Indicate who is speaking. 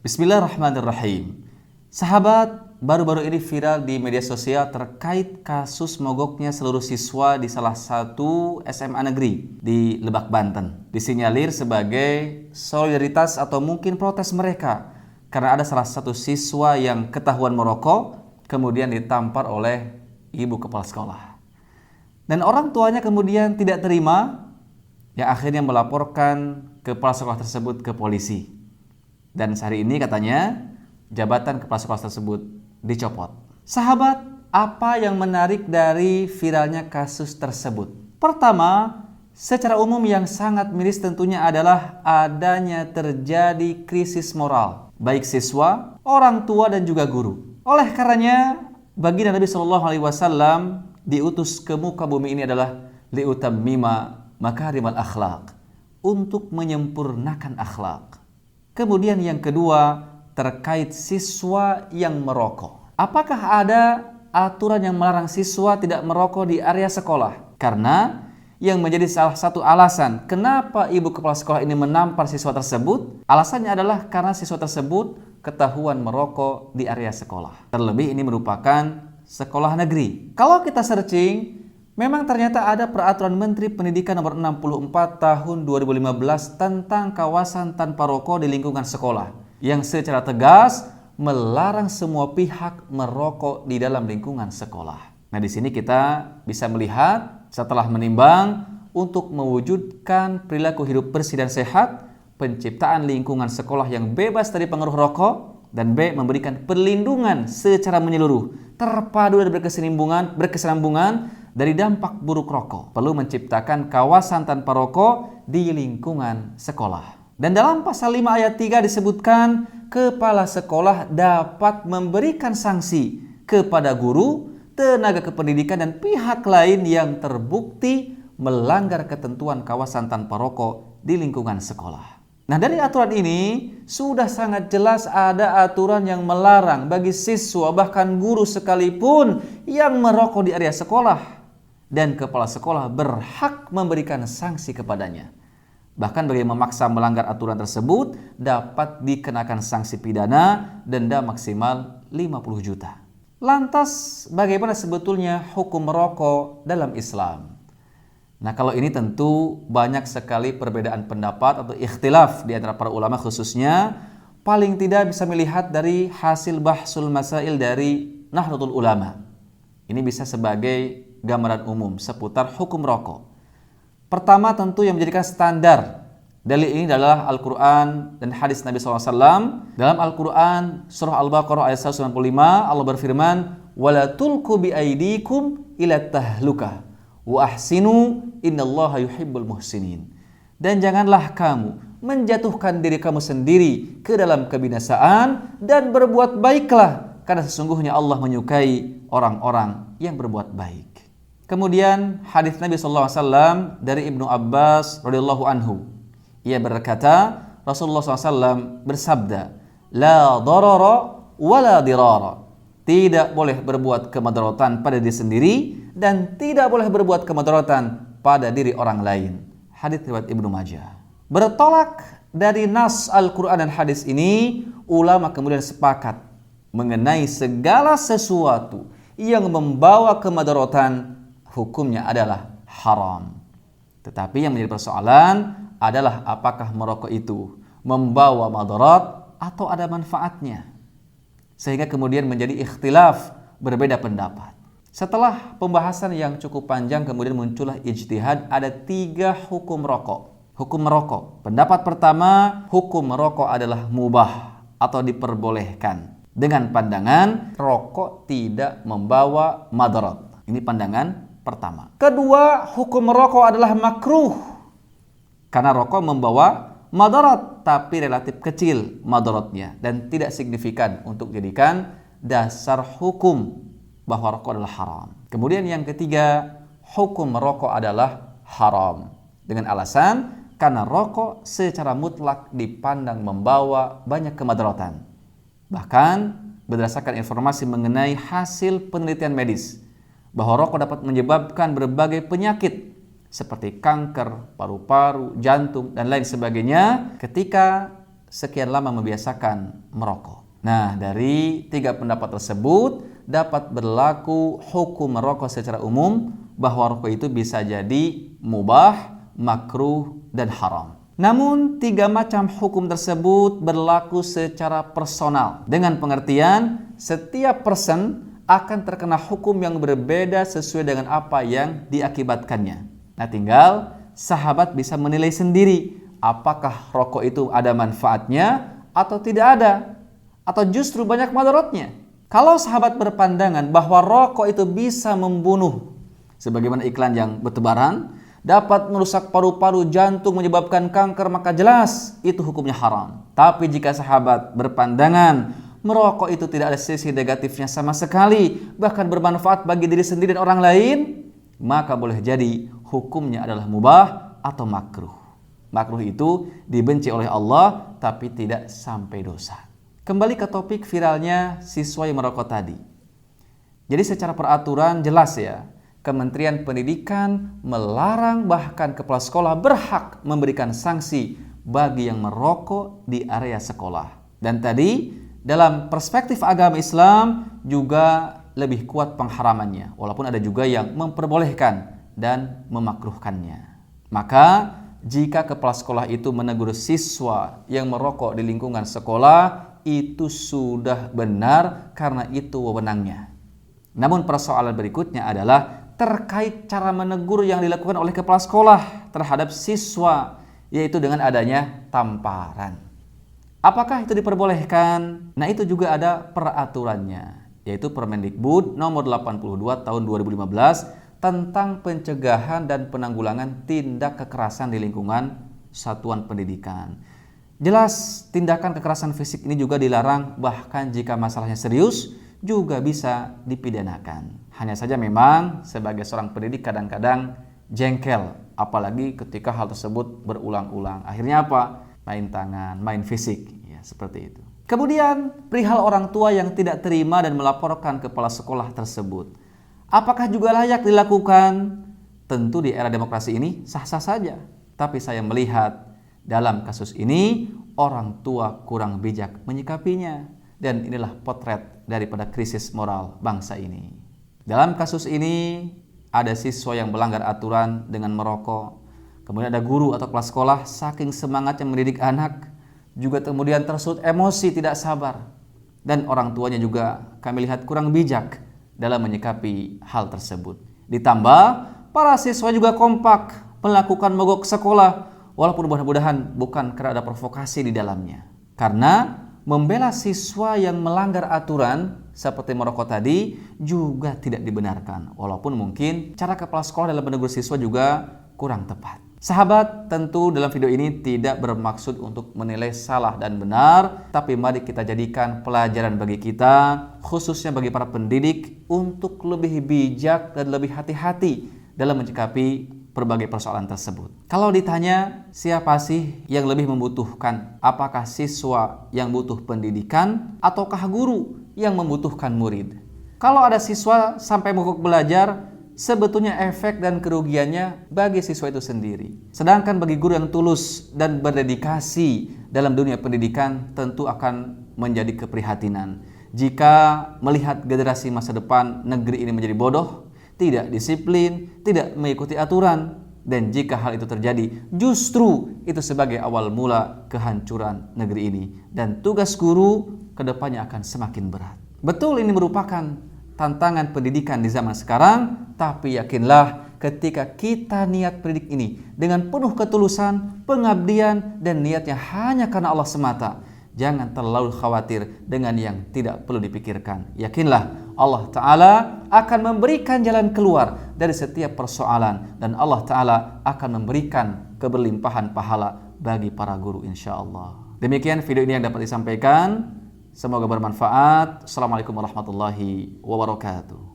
Speaker 1: Bismillahirrahmanirrahim. Sahabat, baru-baru ini viral di media sosial terkait kasus mogoknya seluruh siswa di salah satu SMA negeri di Lebak, Banten. Disinyalir sebagai solidaritas atau mungkin protes mereka karena ada salah satu siswa yang ketahuan merokok kemudian ditampar oleh ibu kepala sekolah. Dan orang tuanya kemudian tidak terima, yang akhirnya melaporkan kepala sekolah tersebut ke polisi. Dan sehari ini katanya jabatan kepala sekolah tersebut dicopot. Sahabat, apa yang menarik dari viralnya kasus tersebut? Pertama, secara umum yang sangat miris tentunya adalah adanya terjadi krisis moral, baik siswa, orang tua dan juga guru. Oleh karenanya, baginda Nabi SAW diutus ke muka bumi ini adalah liutammima makarimal akhlak, untuk menyempurnakan akhlak. Kemudian yang kedua, terkait siswa yang merokok. Apakah ada aturan yang melarang siswa tidak merokok di area sekolah? Karena yang menjadi salah satu alasan kenapa ibu kepala sekolah ini menampar siswa tersebut, alasannya adalah karena siswa tersebut ketahuan merokok di area sekolah. Terlebih ini merupakan sekolah negeri. Kalau kita searching, memang ternyata ada peraturan Menteri Pendidikan nomor 64 tahun 2015 tentang kawasan tanpa rokok di lingkungan sekolah yang secara tegas melarang semua pihak merokok di dalam lingkungan sekolah. Nah, di sini kita bisa melihat setelah menimbang untuk mewujudkan perilaku hidup bersih dan sehat, penciptaan lingkungan sekolah yang bebas dari pengaruh rokok, dan B, memberikan perlindungan secara menyeluruh, terpadu dan berkesinambungan dari dampak buruk rokok. Perlu menciptakan kawasan tanpa rokok di lingkungan sekolah. Dan dalam pasal 5 ayat 3 disebutkan kepala sekolah dapat memberikan sanksi kepada guru, tenaga kependidikan dan pihak lain yang terbukti melanggar ketentuan kawasan tanpa rokok di lingkungan sekolah. Nah, dari aturan ini sudah sangat jelas ada aturan yang melarang bagi siswa bahkan guru sekalipun yang merokok di area sekolah, dan kepala sekolah berhak memberikan sanksi kepadanya. Bahkan bagi yang memaksa melanggar aturan tersebut dapat dikenakan sanksi pidana denda maksimal 50 juta. Lantas bagaimana sebetulnya hukum merokok dalam Islam? Nah, kalau ini tentu banyak sekali perbedaan pendapat atau ikhtilaf di antara para ulama, khususnya paling tidak bisa melihat dari hasil bahsul masail dari Nahdlatul Ulama. Ini bisa sebagai gambaran umum seputar hukum rokok. Pertama tentu yang menjadikan standar dalil ini adalah Al-Quran dan hadis Nabi SAW. Dalam Al-Quran surah Al-Baqarah ayat 195 Allah berfirman, وَلَا تُلْقُوا بِأَيْدِيكُمْ إِلَى التَّهْلُكَةِ wa ahsinu innallaha yuhibbul muhsinin. Dan janganlah kamu menjatuhkan diri kamu sendiri ke dalam kebinasaan dan berbuat baiklah karena sesungguhnya Allah menyukai orang-orang yang berbuat baik. Kemudian hadis Nabi SAW dari Ibnu Abbas radhiyallahu anhu, ia berkata Rasulullah SAW bersabda, la darara wala dirara, tidak boleh berbuat kemadaratan pada diri sendiri dan tidak boleh berbuat kemadaratan pada diri orang lain. Hadits riwayat Ibnu Majah. Bertolak dari nas Al-Quran dan hadis ini, ulama kemudian sepakat mengenai segala sesuatu yang membawa kemadaratan, hukumnya adalah haram. Tetapi yang menjadi persoalan adalah apakah merokok itu membawa madarat atau ada manfaatnya. Sehingga kemudian menjadi ikhtilaf, berbeda pendapat. Setelah pembahasan yang cukup panjang kemudian muncullah ijtihad, ada 3 hukum rokok. Hukum merokok. Pendapat pertama, hukum merokok adalah mubah atau diperbolehkan. Dengan pandangan rokok tidak membawa madarat. Ini pandangan pertama. Kedua, hukum merokok adalah makruh. Karena rokok membawa madarat tapi relatif kecil madaratnya dan tidak signifikan untuk jadikan dasar hukum bahwa rokok adalah haram. Kemudian yang ketiga, hukum merokok adalah haram dengan alasan karena rokok secara mutlak dipandang membawa banyak kemadaratan. Bahkan berdasarkan informasi mengenai hasil penelitian medis bahwa rokok dapat menyebabkan berbagai penyakit seperti kanker, paru-paru, jantung, dan lain sebagainya ketika sekian lama membiasakan merokok. Nah, dari 3 pendapat tersebut dapat berlaku hukum merokok secara umum bahwa rokok itu bisa jadi mubah, makruh, dan haram. Namun 3 macam hukum tersebut berlaku secara personal dengan pengertian setiap person akan terkena hukum yang berbeda sesuai dengan apa yang diakibatkannya. Nah, tinggal sahabat bisa menilai sendiri apakah rokok itu ada manfaatnya atau tidak ada, atau justru banyak madaratnya. Kalau sahabat berpandangan bahwa rokok itu bisa membunuh, sebagaimana iklan yang bertebaran, dapat merusak paru-paru, jantung, menyebabkan kanker, maka jelas itu hukumnya haram. Tapi jika sahabat berpandangan merokok itu tidak ada sisi negatifnya sama sekali, bahkan bermanfaat bagi diri sendiri dan orang lain, maka boleh jadi hukumnya adalah mubah atau makruh. Makruh itu dibenci oleh Allah tapi tidak sampai dosa. Kembali ke topik viralnya siswa yang merokok tadi. Jadi secara peraturan jelas ya, Kementerian Pendidikan melarang, bahkan kepala sekolah berhak memberikan sanksi bagi yang merokok di area sekolah. Dan tadi dalam perspektif agama Islam juga lebih kuat pengharamannya, walaupun ada juga yang memperbolehkan dan memakruhkannya. Maka jika kepala sekolah itu menegur siswa yang merokok di lingkungan sekolah, itu sudah benar karena itu wewenangnya. Namun persoalan berikutnya adalah terkait cara menegur yang dilakukan oleh kepala sekolah terhadap siswa, yaitu dengan adanya tamparan. Apakah itu diperbolehkan? Nah, itu juga ada peraturannya, yaitu Permendikbud nomor 82 tahun 2015 tentang pencegahan dan penanggulangan tindak kekerasan di lingkungan satuan pendidikan. Jelas tindakan kekerasan fisik ini juga dilarang, bahkan jika masalahnya serius juga bisa dipidanakan. Hanya saja memang sebagai seorang pendidik kadang-kadang jengkel, apalagi ketika hal tersebut berulang-ulang. Akhirnya apa? Main tangan, main fisik, ya seperti itu. Kemudian perihal orang tua yang tidak terima dan melaporkan kepala sekolah tersebut. Apakah juga layak dilakukan? Tentu di era demokrasi ini sah-sah saja. Tapi saya melihat dalam kasus ini orang tua kurang bijak menyikapinya. Dan inilah potret daripada krisis moral bangsa ini. Dalam kasus ini ada siswa yang melanggar aturan dengan merokok. Kemudian ada guru atau kepala sekolah saking semangatnya mendidik anak, juga kemudian tersulut emosi, tidak sabar. Dan orang tuanya juga kami lihat kurang bijak dalam menyikapi hal tersebut. Ditambah para siswa juga kompak melakukan mogok sekolah, walaupun mudah-mudahan bukan karena ada provokasi di dalamnya. Karena membela siswa yang melanggar aturan seperti merokok tadi juga tidak dibenarkan, walaupun mungkin cara kepala sekolah dalam menegur siswa juga kurang tepat. Sahabat, tentu dalam video ini tidak bermaksud untuk menilai salah dan benar, tapi mari kita jadikan pelajaran bagi kita, khususnya bagi para pendidik, untuk lebih bijak dan lebih hati-hati dalam menyikapi berbagai persoalan tersebut. Kalau ditanya siapa sih yang lebih membutuhkan, apakah siswa yang butuh pendidikan ataukah guru yang membutuhkan murid? Kalau ada siswa sampai mogok belajar, sebetulnya efek dan kerugiannya bagi siswa itu sendiri. Sedangkan bagi guru yang tulus dan berdedikasi dalam dunia pendidikan tentu akan menjadi keprihatinan jika melihat generasi masa depan negeri ini menjadi bodoh, tidak disiplin, tidak mengikuti aturan. Dan jika hal itu terjadi, justru itu sebagai awal mula kehancuran negeri ini. Dan tugas guru kedepannya akan semakin berat. Betul, ini merupakan tantangan pendidikan di zaman sekarang, tapi yakinlah ketika kita niat pendidik ini dengan penuh ketulusan, pengabdian, dan niatnya hanya karena Allah semata, jangan terlalu khawatir dengan yang tidak perlu dipikirkan. Yakinlah Allah Ta'ala akan memberikan jalan keluar dari setiap persoalan, dan Allah Ta'ala akan memberikan keberlimpahan pahala bagi para guru insyaAllah. Demikian video ini yang dapat disampaikan. Semoga bermanfaat. Assalamualaikum warahmatullahi wabarakatuh.